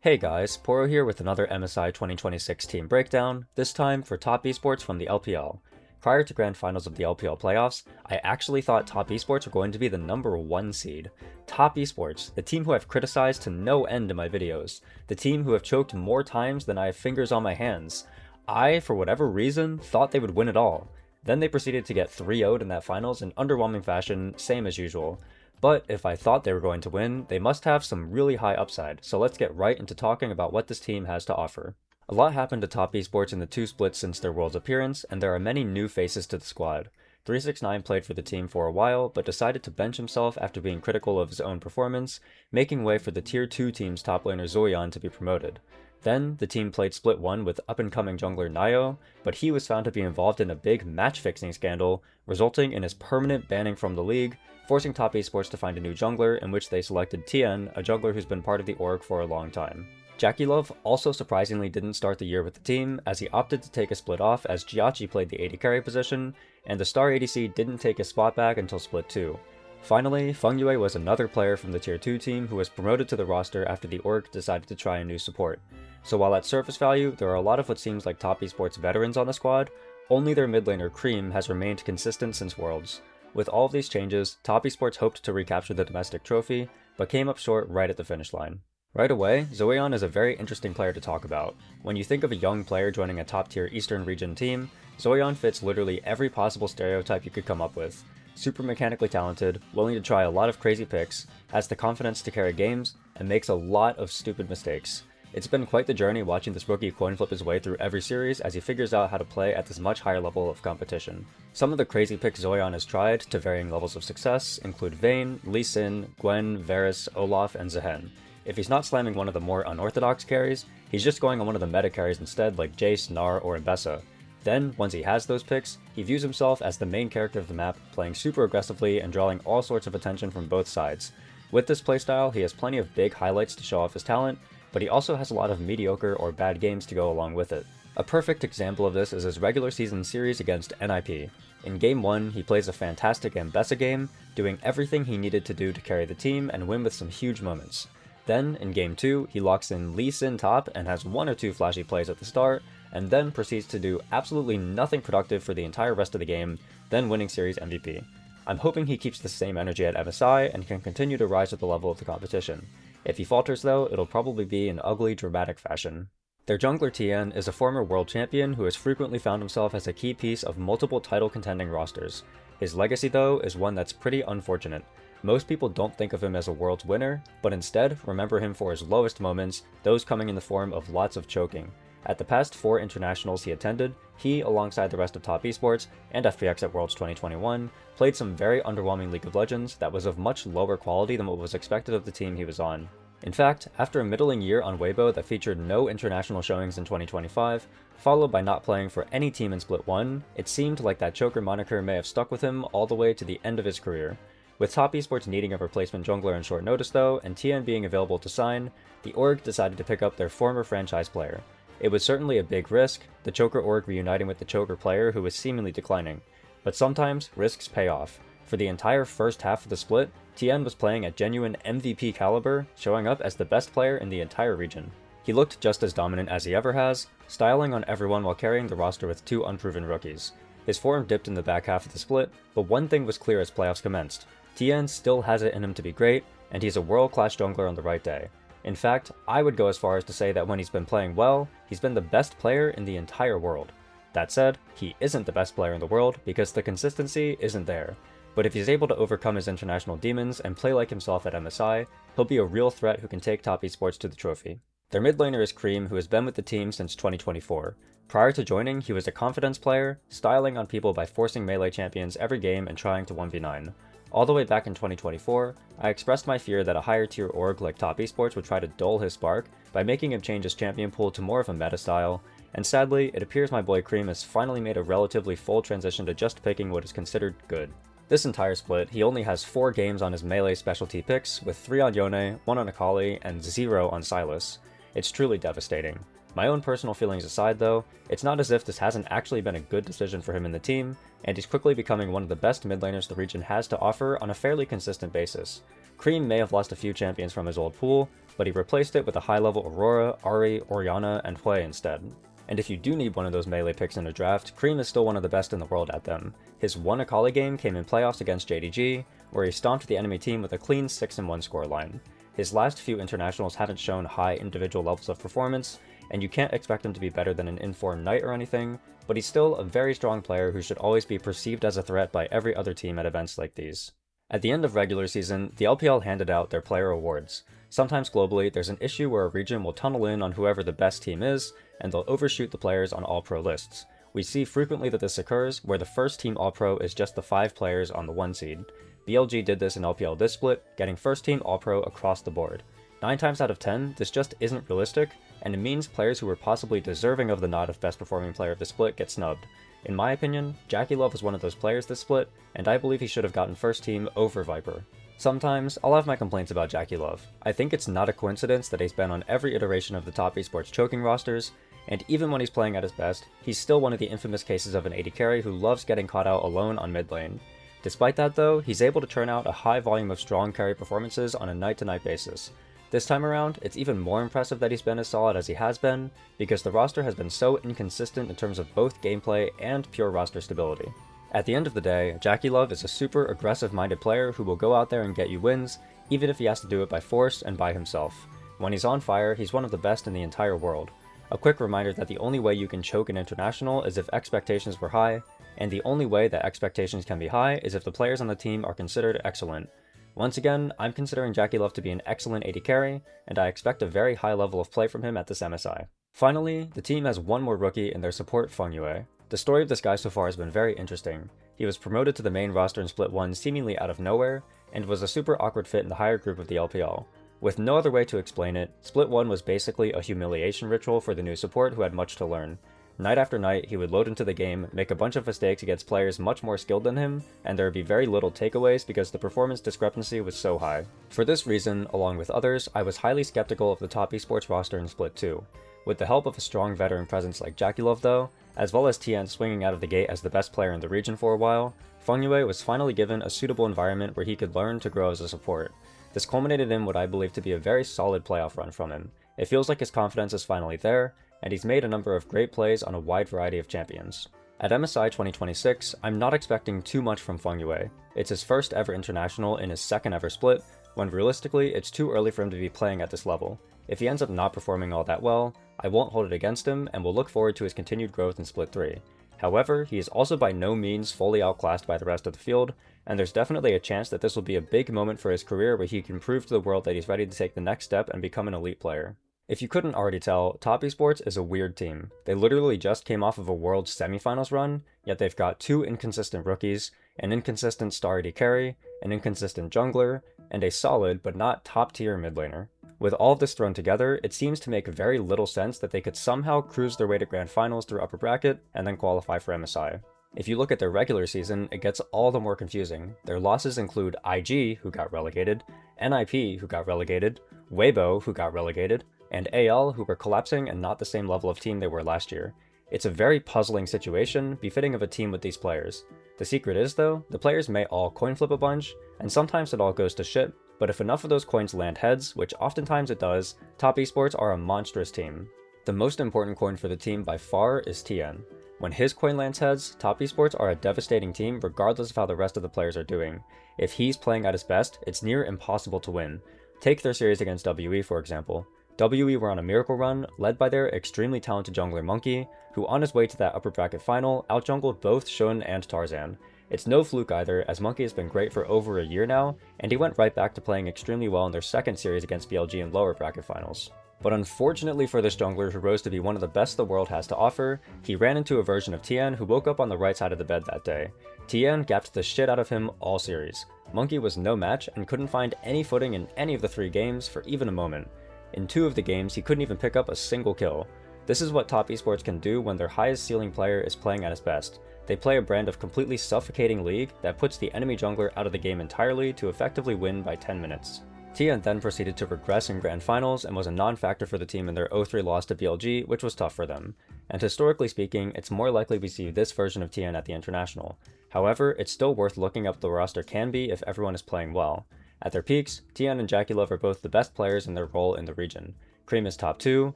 Hey guys, Poro here with another MSI 2026 team breakdown, this time for top esports from the LPL. Prior to grand finals of the LPL playoffs, I actually thought top esports were going to be the number 1 seed. Top esports, the team who I've criticized to no end in my videos, the team who have choked more times than I have fingers on my hands. I, for whatever reason, thought they would win it all. Then they proceeded to get 3-0'd in that finals in underwhelming fashion, same as usual. But if I thought they were going to win, they must have some really high upside, so let's get right into talking about what this team has to offer. A lot happened to top esports in the 2 splits since their Worlds appearance, and there are many new faces to the squad. 369 played for the team for a while, but decided to bench himself after being critical of his own performance, making way for the Tier 2 team's top laner Zoyan to be promoted. Then, the team played Split 1 with up-and-coming jungler Nayo, but he was found to be involved in a big match-fixing scandal, resulting in his permanent banning from the league, forcing top esports to find a new jungler, in which they selected Tien, a jungler who's been part of the org for a long time. Jackie Love also surprisingly didn't start the year with the team, as he opted to take a split off as Jiachi played the AD carry position, and the star ADC didn't take his spot back until split 2. Finally, Feng Yue was another player from the Tier 2 team who was promoted to the roster after the org decided to try a new support. So while at surface value, there are a lot of what seems like top esports veterans on the squad, only their mid laner Cream has remained consistent since Worlds. With all of these changes, top esports hoped to recapture the domestic trophy, but came up short right at the finish line. Right away, Zoyan is a very interesting player to talk about. When you think of a young player joining a top-tier Eastern region team, Zoyan fits literally every possible stereotype you could come up with. Super mechanically talented, willing to try a lot of crazy picks, has the confidence to carry games, and makes a lot of stupid mistakes. It's been quite the journey watching this rookie coin flip his way through every series as he figures out how to play at this much higher level of competition. Some of the crazy picks Zoyan has tried, to varying levels of success, include Vayne, Lee Sin, Gwen, Varus, Olaf, and Zehen. If he's not slamming one of the more unorthodox carries, he's just going on one of the meta carries instead, like Jace, Gnar, or Mbessa. Then, once he has those picks, he views himself as the main character of the map, playing super aggressively and drawing all sorts of attention from both sides. With this playstyle, he has plenty of big highlights to show off his talent, but he also has a lot of mediocre or bad games to go along with it. A perfect example of this is his regular season series against NIP. In Game 1, he plays a fantastic Mbessa game, doing everything he needed to do to carry the team and win with some huge moments. Then, in Game 2, he locks in Lee Sin top and has 1 or 2 flashy plays at the start, and then proceeds to do absolutely nothing productive for the entire rest of the game, then winning series MVP. I'm hoping he keeps the same energy at MSI and can continue to rise to the level of the competition. If he falters though, it'll probably be in ugly, dramatic fashion. Their jungler Tien is a former world champion who has frequently found himself as a key piece of multiple title contending rosters. His legacy though is one that's pretty unfortunate. Most people don't think of him as a world's winner, but instead remember him for his lowest moments, those coming in the form of lots of choking. At the past 4 internationals he attended, he, alongside the rest of top esports and FPX at Worlds 2021, played some very underwhelming League of Legends that was of much lower quality than what was expected of the team he was on. In fact, after a middling year on Weibo that featured no international showings in 2025, followed by not playing for any team in Split 1, it seemed like that choker moniker may have stuck with him all the way to the end of his career. With top esports needing a replacement jungler on short notice though, and Tien being available to sign, the org decided to pick up their former franchise player. It was certainly a big risk, the choker org reuniting with the choker player who was seemingly declining. But sometimes, risks pay off. For the entire first half of the split, Tien was playing at genuine MVP caliber, showing up as the best player in the entire region. He looked just as dominant as he ever has, styling on everyone while carrying the roster with 2 unproven rookies. His form dipped in the back half of the split, but one thing was clear as playoffs commenced. Tien still has it in him to be great, and he's a world-class jungler on the right day. In fact, I would go as far as to say that when he's been playing well, he's been the best player in the entire world. That said, he isn't the best player in the world because the consistency isn't there. But if he's able to overcome his international demons and play like himself at MSI, he'll be a real threat who can take top esports to the trophy. Their mid laner is Cream, who has been with the team since 2024. Prior to joining, he was a confidence player, styling on people by forcing melee champions every game and trying to 1v9. All the way back in 2024, I expressed my fear that a higher tier org like top esports would try to dull his spark by making him change his champion pool to more of a meta style, and sadly, it appears my boy Cream has finally made a relatively full transition to just picking what is considered good. This entire split, he only has 4 games on his melee specialty picks, with 3 on Yone, 1 on Akali, and 0 on Sylas. It's truly devastating. My own personal feelings aside though, it's not as if this hasn't actually been a good decision for him in the team, and he's quickly becoming one of the best mid laners the region has to offer on a fairly consistent basis. Cream may have lost a few champions from his old pool, but he replaced it with a high-level Aurora, Ari, Orianna, and Hui instead. And if you do need one of those melee picks in a draft, Cream is still one of the best in the world at them. His one Akali game came in playoffs against JDG, where he stomped the enemy team with a clean 6-1 scoreline. His last few internationals haven't shown high individual levels of performance, and you can't expect him to be better than an informed Knight or anything, but he's still a very strong player who should always be perceived as a threat by every other team at events like these. At the end of regular season, the LPL handed out their player awards. Sometimes globally, there's an issue where a region will tunnel in on whoever the best team is, and they'll overshoot the players on all-pro lists. We see frequently that this occurs, where the first team all-pro is just the 5 players on the 1 seed. BLG did this in LPL this split, getting first team all-pro across the board. 9 times out of 10, this just isn't realistic, and it means players who were possibly deserving of the nod of best performing player of the split get snubbed. In my opinion, JackeyLove was one of those players this split, and I believe he should have gotten first team over Viper. Sometimes, I'll have my complaints about JackeyLove. I think it's not a coincidence that he's been on every iteration of the top esports choking rosters, and even when he's playing at his best, he's still one of the infamous cases of an AD carry who loves getting caught out alone on mid lane. Despite that though, he's able to churn out a high volume of strong carry performances on a night-to-night basis. This time around, it's even more impressive that he's been as solid as he has been, because the roster has been so inconsistent in terms of both gameplay and pure roster stability. At the end of the day, JackeyLove is a super aggressive-minded player who will go out there and get you wins, even if he has to do it by force and by himself. When he's on fire, he's one of the best in the entire world. A quick reminder that the only way you can choke an international is if expectations were high, and the only way that expectations can be high is if the players on the team are considered excellent. Once again, I'm considering JackeyLove to be an excellent AD carry, and I expect a very high level of play from him at this MSI. Finally, the team has one more rookie in their support, Fengyue. The story of this guy so far has been very interesting. He was promoted to the main roster in Split 1 seemingly out of nowhere, and was a super awkward fit in the higher group of the LPL. With no other way to explain it, Split 1 was basically a humiliation ritual for the new support who had much to learn. Night after night, he would load into the game, make a bunch of mistakes against players much more skilled than him, and there would be very little takeaways because the performance discrepancy was so high. For this reason, along with others, I was highly skeptical of the top esports roster in Split 2. With the help of a strong veteran presence like JackeyLove though, as well as TN swinging out of the gate as the best player in the region for a while, Fengyue was finally given a suitable environment where he could learn to grow as a support. This culminated in what I believe to be a very solid playoff run from him. It feels like his confidence is finally there, and he's made a number of great plays on a wide variety of champions. At MSI 2026, I'm not expecting too much from Fengyue. It's his first ever international in his second ever split, when realistically it's too early for him to be playing at this level. If he ends up not performing all that well, I won't hold it against him and will look forward to his continued growth in Split 3. However, he is also by no means fully outclassed by the rest of the field, and there's definitely a chance that this will be a big moment for his career where he can prove to the world that he's ready to take the next step and become an elite player. If you couldn't already tell, Top Esports is a weird team. They literally just came off of a World semifinals run, yet they've got 2 inconsistent rookies, an inconsistent star AD carry, an inconsistent jungler, and a solid but not top tier mid laner. With all of this thrown together, it seems to make very little sense that they could somehow cruise their way to grand finals through upper bracket and then qualify for MSI. If you look at their regular season, it gets all the more confusing. Their losses include IG, who got relegated, NIP, who got relegated, Weibo, who got relegated, and AL, who were collapsing and not the same level of team they were last year. It's a very puzzling situation, befitting of a team with these players. The secret is though, the players may all coin flip a bunch, and sometimes it all goes to shit, but if enough of those coins land heads, which oftentimes it does, Top Esports are a monstrous team. The most important coin for the team by far is TN. When his coin lands heads, Top Esports are a devastating team regardless of how the rest of the players are doing. If he's playing at his best, it's near impossible to win. Take their series against WE for example. WE were on a miracle run, led by their extremely talented jungler Monkey, who on his way to that upper bracket final, outjungled both Shun and Tarzan. It's no fluke either, as Monkey has been great for over a year now, and he went right back to playing extremely well in their second series against BLG in lower bracket finals. But unfortunately for this jungler who rose to be one of the best the world has to offer, he ran into a version of Tien who woke up on the right side of the bed that day. Tien gapped the shit out of him all series. Monkey was no match and couldn't find any footing in any of the 3 games for even a moment. In 2 of the games, he couldn't even pick up a single kill. This is what Top Esports can do when their highest ceiling player is playing at his best. They play a brand of completely suffocating league that puts the enemy jungler out of the game entirely to effectively win by 10 minutes. Tien then proceeded to regress in grand finals and was a non-factor for the team in their 0-3 loss to BLG, which was tough for them. And historically speaking, it's more likely we see this version of Tien at the international. However, it's still worth looking up what the roster can be if everyone is playing well. At their peaks, Tian and Jackie-Love are both the best players in their role in the region. Cream is top 2,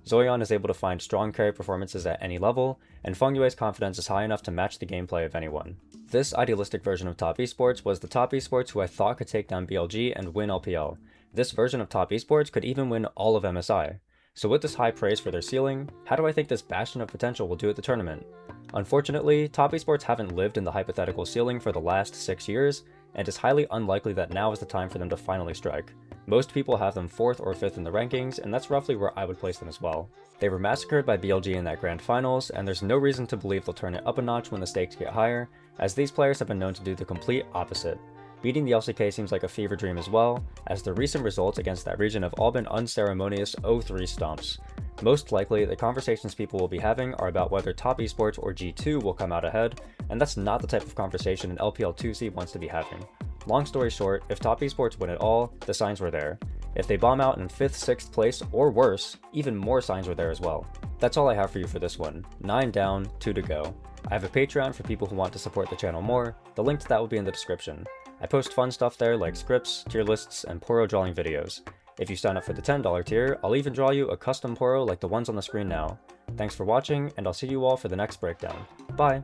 Zoyan is able to find strong carry performances at any level, and Fengyue's confidence is high enough to match the gameplay of anyone. This idealistic version of top esports was the top esports who I thought could take down BLG and win LPL. This version of top esports could even win all of MSI. So with this high praise for their ceiling, how do I think this bastion of potential will do at the tournament? Unfortunately, top esports haven't lived in the hypothetical ceiling for the last 6 years, and it's highly unlikely that now is the time for them to finally strike. Most people have them 4th or 5th in the rankings, and that's roughly where I would place them as well. They were massacred by BLG in that grand finals, and there's no reason to believe they'll turn it up a notch when the stakes get higher, as these players have been known to do the complete opposite. Beating the LCK seems like a fever dream as well, as the recent results against that region have all been unceremonious 0-3 stomps. Most likely, the conversations people will be having are about whether top esports or G2 will come out ahead, and that's not the type of conversation an LPL 2C wants to be having. Long story short, if top esports win it all, the signs were there. If they bomb out in 5th, 6th place, or worse, even more signs were there as well. That's all I have for you for this one. 9 down, 2 to go. I have a Patreon for people who want to support the channel more, the link to that will be in the description. I post fun stuff there like scripts, tier lists, and Poro drawing videos. If you sign up for the $10 tier, I'll even draw you a custom Poro like the ones on the screen now. Thanks for watching, and I'll see you all for the next breakdown. Bye!